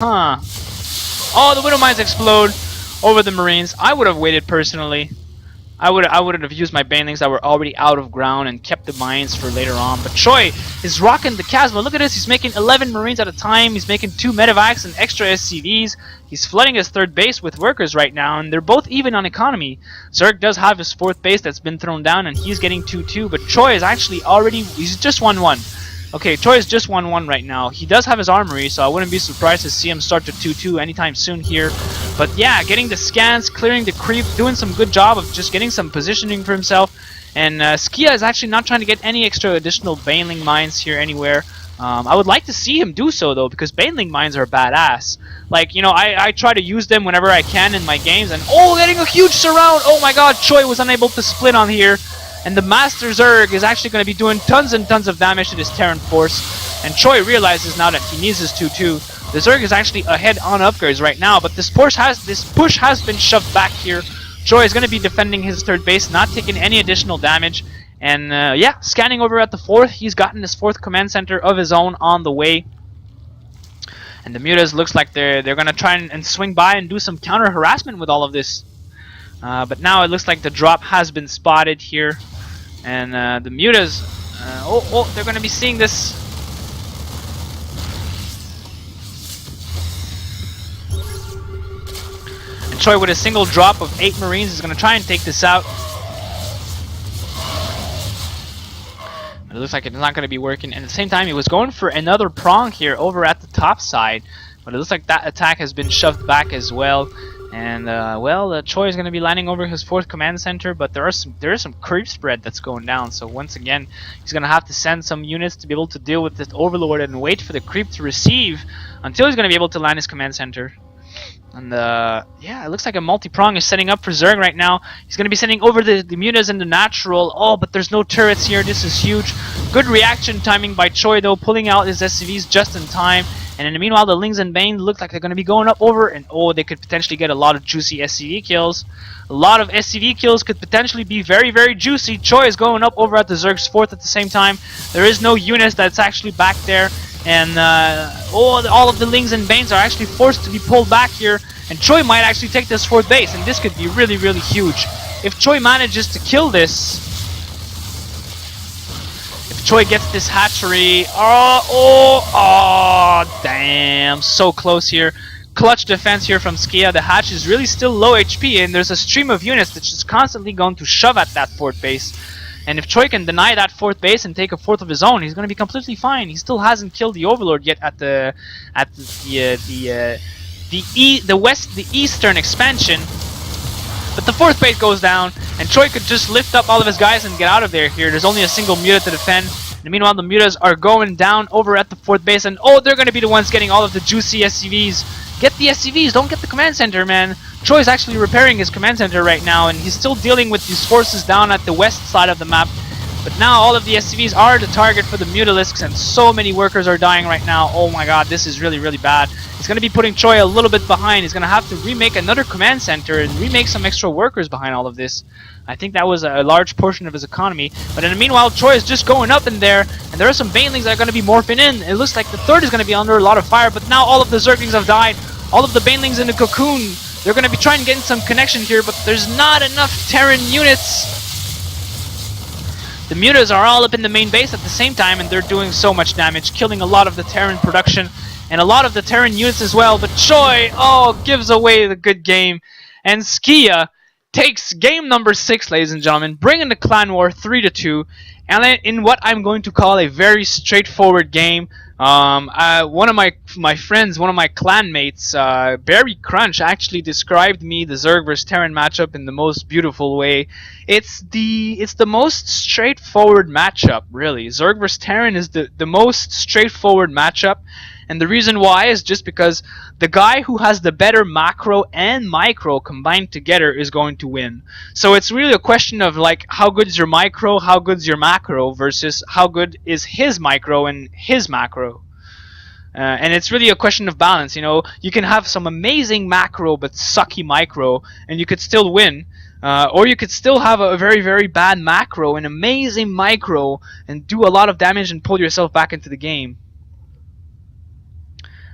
Huh. Oh, the Widow Mines explode over the Marines. I would have waited personally. I would have used my banelings that were already out of ground and kept the mines for later on. But Choi is rocking the Chasma. Look at this. He's making 11 Marines at a time. He's making 2 medevacs and extra SCVs. He's flooding his 3rd base with workers right now, and they're both even on economy. Zerg does have his 4th base that's been thrown down, and he's getting 2-2. But Choi is actually already... He's just 1-1. Okay, Choi is just 1-1 right now. He does have his armory, so I wouldn't be surprised to see him start to 2-2 anytime soon here. But yeah, getting the scans, clearing the creep, doing some good job of just getting some positioning for himself. And Skia is actually not trying to get any extra additional Baneling mines here anywhere. I would like to see him do so though, because Baneling mines are badass. Like, you know, I try to use them whenever I can in my games, and oh, getting a huge surround! Oh my god, Choi was unable to split on here. And the Master Zerg is actually going to be doing tons and tons of damage to this Terran force. And Choi realizes now that he needs his 2-2. The Zerg is actually ahead on upgrades right now, but this push has been shoved back here. Choi is going to be defending his 3rd base, not taking any additional damage. And yeah, scanning over at the 4th, he's gotten his 4th command center of his own on the way. And the Mutas looks like they're going to try and swing by and do some counter harassment with all of this. But now it looks like the drop has been spotted here. And the Mutas, they're going to be seeing this. And Choi with a single drop of 8 Marines is going to try and take this out. It looks like it's not going to be working. And at the same time, he was going for another prong here over at the top side. But it looks like that attack has been shoved back as well. And well, Choi is going to be landing over his 4th command center, but there is some creep spread that's going down. So once again, he's going to have to send some units to be able to deal with this overlord and wait for the creep to receive until he's going to be able to land his command center. And yeah, it looks like a multi-prong is setting up for Zerg right now. He's going to be sending over the Mutas and the natural. Oh, but there's no turrets here. This is huge. Good reaction timing by Choi though, pulling out his SCVs just in time. And in the meanwhile, the Lings and Bane look like they're going to be going up over, and oh, they could potentially get a lot of juicy SCV kills. A lot of SCV kills could potentially be very, very juicy. Choi is going up over at the Zerg's 4th at the same time. There is no unit that's actually back there. And all of the Lings and Banes are actually forced to be pulled back here. And Choi might actually take this 4th base, and this could be really, really huge. If Choi manages to kill this... If Choi gets this hatchery... Oh, damn. So close here. Clutch defense here from Skia. The hatch is really still low HP, and there's a stream of units that's just constantly going to shove at that 4th base. And if Choi can deny that 4th base and take a 4th of his own, he's going to be completely fine. He still hasn't killed the Overlord yet at the eastern expansion. But the 4th base goes down, and Choi could just lift up all of his guys and get out of there here. There's only a single Muta to defend. And meanwhile, the Mutas are going down over at the 4th base, and oh, they're going to be the ones getting all of the juicy SCVs. Get the SCVs, don't get the command center, man. Choi is actually repairing his command center right now, and he's still dealing with these forces down at the west side of the map. But now all of the SCVs are the target for the Mutalisks, and so many workers are dying right now. Oh my god, this is really, really bad. He's going to be putting Choi a little bit behind. He's going to have to remake another command center and remake some extra workers behind all of this. I think that was a large portion of his economy. But in the meanwhile, Choi is just going up in there, and there are some Banelings that are going to be morphing in. It looks like the 3rd is going to be under a lot of fire, but now all of the Zerglings have died. All of the Banelings in the cocoon, they're going to be trying to get in some connection here, but there's not enough Terran units. The Mutas are all up in the main base at the same time, and they're doing so much damage, killing a lot of the Terran production and a lot of the Terran units as well. But Choi, oh, gives away the good game. And Skia takes game number 6, ladies and gentlemen, bringing the Clan War 3-2, and in what I'm going to call a very straightforward game. One of my friends, one of my clanmates, Barry Crunch, actually described me the Zerg vs Terran matchup in the most beautiful way. It's the most straightforward matchup, really. Zerg vs Terran is the most straightforward matchup, and the reason why is just because the guy who has the better macro and micro combined together is going to win. So it's really a question of like, how good is your micro, how good is your macro, versus how good is his micro and his macro. And it's really a question of balance. You know, you can have some amazing macro but sucky micro, and you could still win. Or you could still have a very, very bad macro and amazing micro and do a lot of damage and pull yourself back into the game.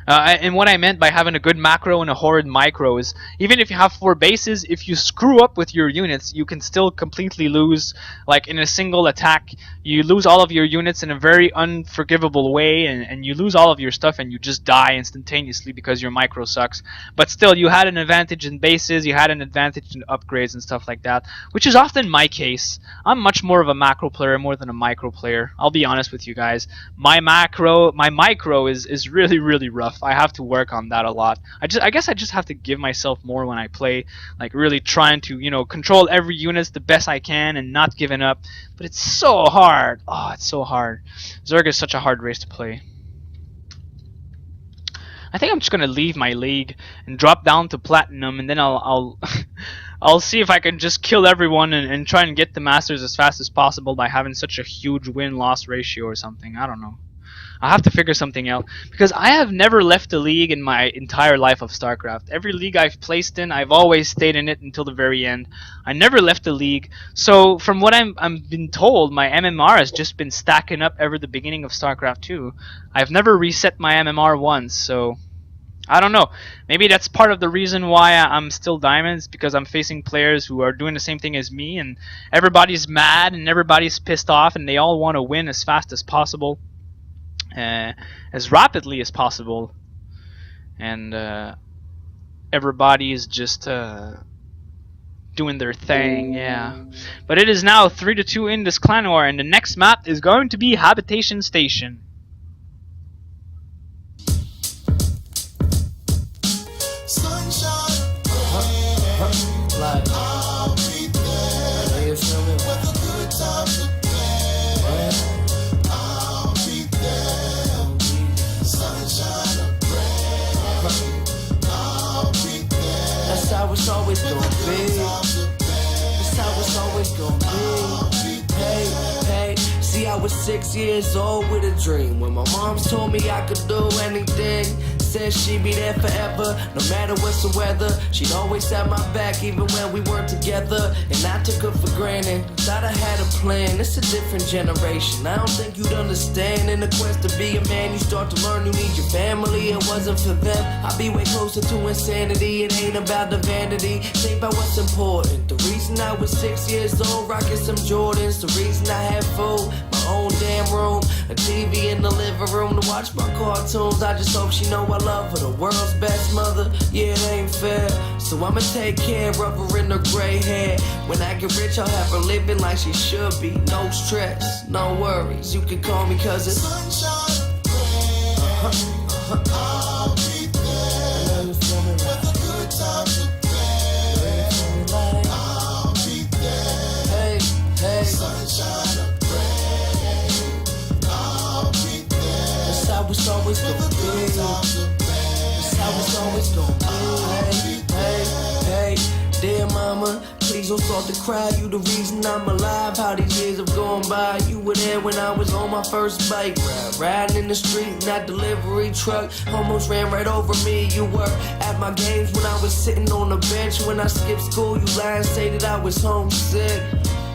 And what I meant by having a good macro and a horrid micro is, even if you have 4 bases, if you screw up with your units, you can still completely lose. Like in a single attack, you lose all of your units in a very unforgivable way, and you lose all of your stuff, and you just die instantaneously because your micro sucks. But still, you had an advantage in bases, you had an advantage in upgrades and stuff like that, which is often my case. I'm much more of a macro player more than a micro player. I'll be honest with you guys. My micro is really rough. I have to work on that a lot. I guess I just have to give myself more when I play, like really trying to, you know, control every unit the best I can and not giving up. But it's so hard. Oh, it's so hard. Zerg is such a hard race to play. I think I'm just gonna leave my league and drop down to platinum, and then I'll I'll see if I can just kill everyone and try and get the masters as fast as possible by having such a huge win-loss ratio or something. I don't know. I'll have to figure something out, because I have never left a league in my entire life of StarCraft. Every league I've placed in, I've always stayed in it until the very end. I never left a league. So from what I'm been told, my MMR has just been stacking up ever the beginning of StarCraft 2. I've never reset my MMR once, so I don't know. Maybe that's part of the reason why I'm still diamonds, because I'm facing players who are doing the same thing as me, and everybody's mad and everybody's pissed off, and they all want to win as fast as possible. As rapidly as possible, and everybody is just doing their thing, yeah. But it is now 3-2 in this clan war, and the next map is going to be Habitation Station. That's how it's always gonna be. That's how it's always gonna be. Hey, see, I was 6 years old with a dream when my moms told me I could do anything. Said she'd be there forever, no matter what's the weather. She'd always have my back even when we weren't together, and I took her for granted. Thought I had a plan, it's a different generation. I don't think you'd understand. In the quest to be a man, you start to learn you need your family. It wasn't for them, I'd be way closer to insanity. It ain't about the vanity, think about what's important. The reason I was 6 years old, rocking some Jordans. The reason I had food, my own damn room, a TV in the living room to watch my cartoons. I just hope she know I love her, the world's best mother. Yeah, it ain't fair, so I'ma take care of her in her gray hair. When I get rich, I'll have her living like she should be. No stress, no worries, you can call me cousin. Sunshine, I'll be there. With a good time to play. I'll be there. Hey, hey, sunshine of rain. I'll be there. That's how it's always gonna be. That's how it's always gonna be. Hey, hey, dear mama, please don't start to cry. You the reason I'm alive. How these years have gone by. You were there when I was on my first bike ride, riding in the street in that delivery truck. Almost ran right over me. You were at my games when I was sitting on the bench. When I skipped school, you lied and say that I was homesick.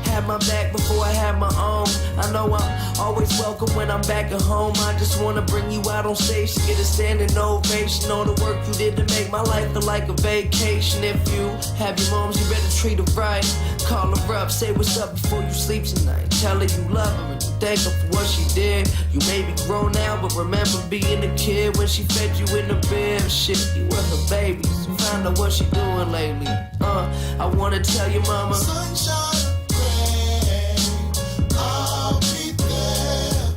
Had my back before I had my own. I know I'm always welcome when I'm back at home. I just wanna bring you out on stage to get a standing ovation. All the work you did to make my life feel like a vacation. If you have your moms, you better treat her right. Call her up, say what's up before you sleep tonight. Tell her you love her and you thank her for what she did. You may be grown now, but remember being a kid when she fed you in the bed. Shit, you were her baby, so find out what she doing lately. I wanna tell your mama, sunshine, I'll be there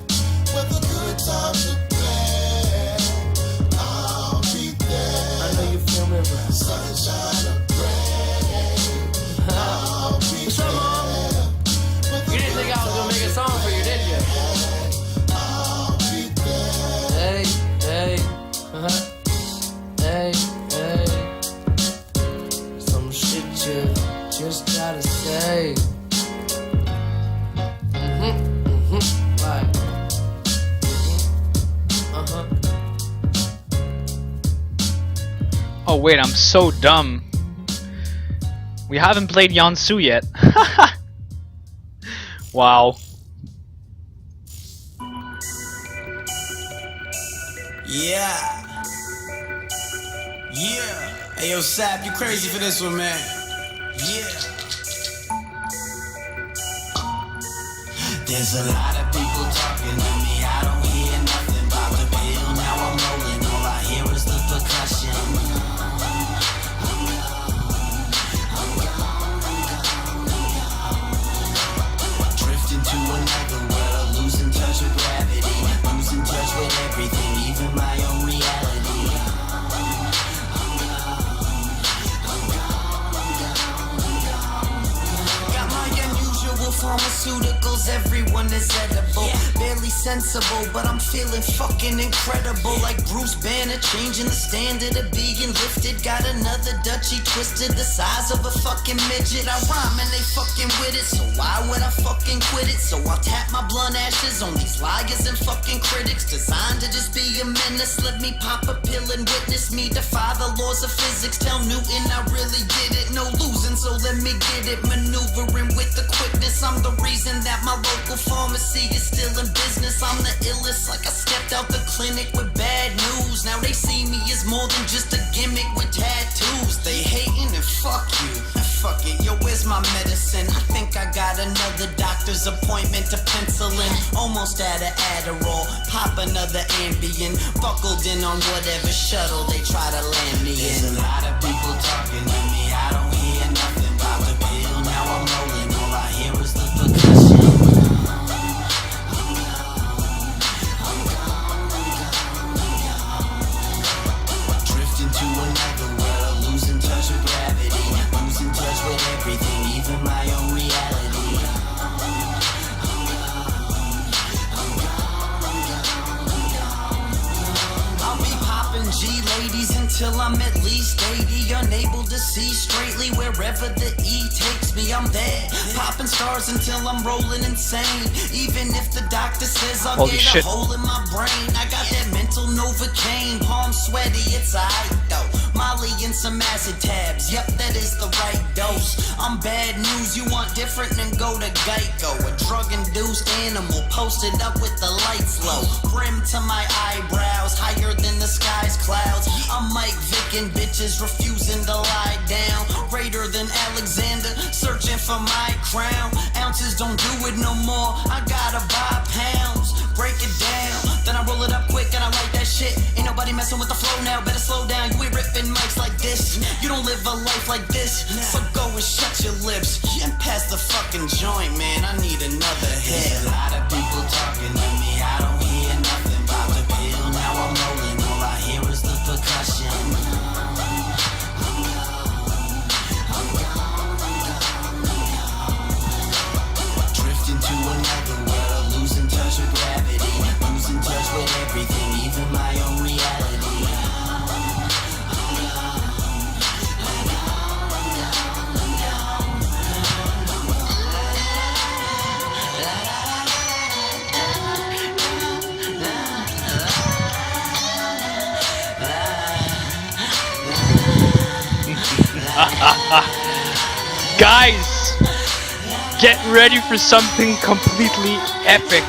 with a good time to play. I'll be there. I know you feel me, right? Sunshine of rain. I'll be What's up, Mom? You didn't think I was gonna make a song for you, did you? I'll be there. Hey, hey, hey, hey. Some shit you just gotta say. Oh wait, I'm so dumb. We haven't played Yansu yet. Wow. Yeah. Yeah. Hey, yo, Sap, you crazy for this one, man. Yeah. There's a lot of people talking to me. I don't hear nothing about the pill. Now I'm rolling. All I hear is the percussion. Drifting to another world, losing touch with gravity, losing touch with everything, even my own reality. Got my unusual pharmaceuticals, everyone is edible. Barely sensible, but I'm feeling fucking incredible. Like Bruce Banner, changing the standard of being lifted. Got another Dutchie twisted, the size of a fucking midget. I rhyme and they fucking with it, so why would I fucking quit it? So I'll tap my blunt ashes on these liars and fucking critics, designed to just be a menace. Let me pop a pill and witness me defy the laws of physics. Tell Newton I really did it, no losing, so let me get it. Maneuvering with the quickness, I'm the reason that my local pharmacy is still in business. I'm the illest, like I stepped out the clinic with bad news. Now they see me as more than just a gimmick with tattoos. They hating and fuck you, fuck it. Yo, where's my medicine? I think I got another doctor's appointment to pencil in. Almost out of Adderall, pop another Ambien. Buckled in on whatever shuttle they try to land me in. There's a lot of people talking to me. I don't hear nothing about the pill. Now I'm rolling. All I hear is the percussion. Drifting to another world, losing touch with gravity, losing touch with everything, even my own reality. I'll be popping G-ladies until I'm at least 80, unable to see straightly wherever the E takes me. I'm there, popping stars until I'm rolling insane. Even if the doctor says I'll Holy get shit. a hole in my brain, I got that mental Novocaine, palm sweaty, it's aight though. Molly and some acid tabs, yep, that is the right dose. I'm bad news, you want different, then go to Geico. A drug-induced animal posted up with the lights low. Brim to my eyebrows, higher than the sky's clouds. I'm Mike Vick and bitches refusing to lie down. Greater than Alexander, searching for my crown. Ounces don't do it no more, I gotta buy pounds. Break it down, then I roll it up quick and I like that shit. Ain't nobody messing with the flow now, better slow down. You ain't ripping mics like this, you don't live a life like this. So go and shut your lips and pass the fucking joint, man. I need another hit. There's a lot of people talking to me. I don't hear nothing about the pill. Now I'm rolling, all I hear is the percussion. Drifting to another world, losing touch with gravity, losing touch with everything, even my own reality. Guys, get ready for something completely epic.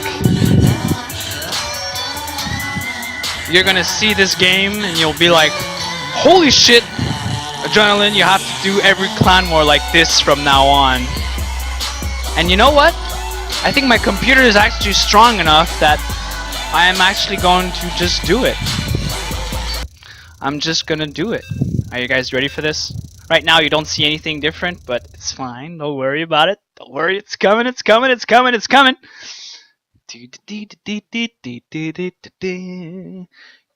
You're gonna see this game and you'll be like, holy shit, Adrenalyn, you have to do every clan war like this from now on. And you know what? I think my computer is actually strong enough that I am actually going to just do it. I'm just gonna do it. Are you guys ready for this? Right now you don't see anything different, but it's fine. Don't worry about it. Don't worry, it's coming, it's coming, it's coming, it's coming.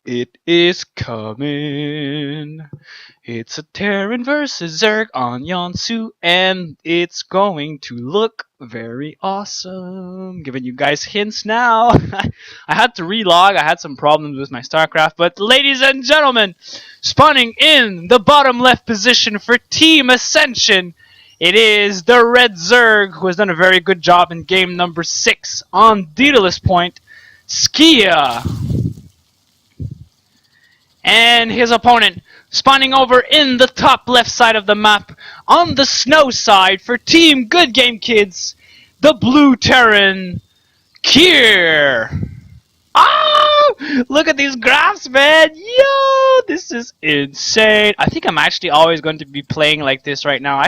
It is coming. It's a Terran versus Zerg on Yonsu, and it's going to look very awesome. Giving you guys hints now. I had to relog. I had some problems with my StarCraft, but ladies and gentlemen, spawning in the bottom left position for Team Ascension, it is the Red Zerg, who has done a very good job in game number 6 on Daedalus Point, Skia. And his opponent, spawning over in the top left side of the map, on the snow side for Team Good Game Kids, the Blue Terran, Kier. Ah! Look at these graphs, man! Yo! This is insane. I think I'm actually always going to be playing like this right now.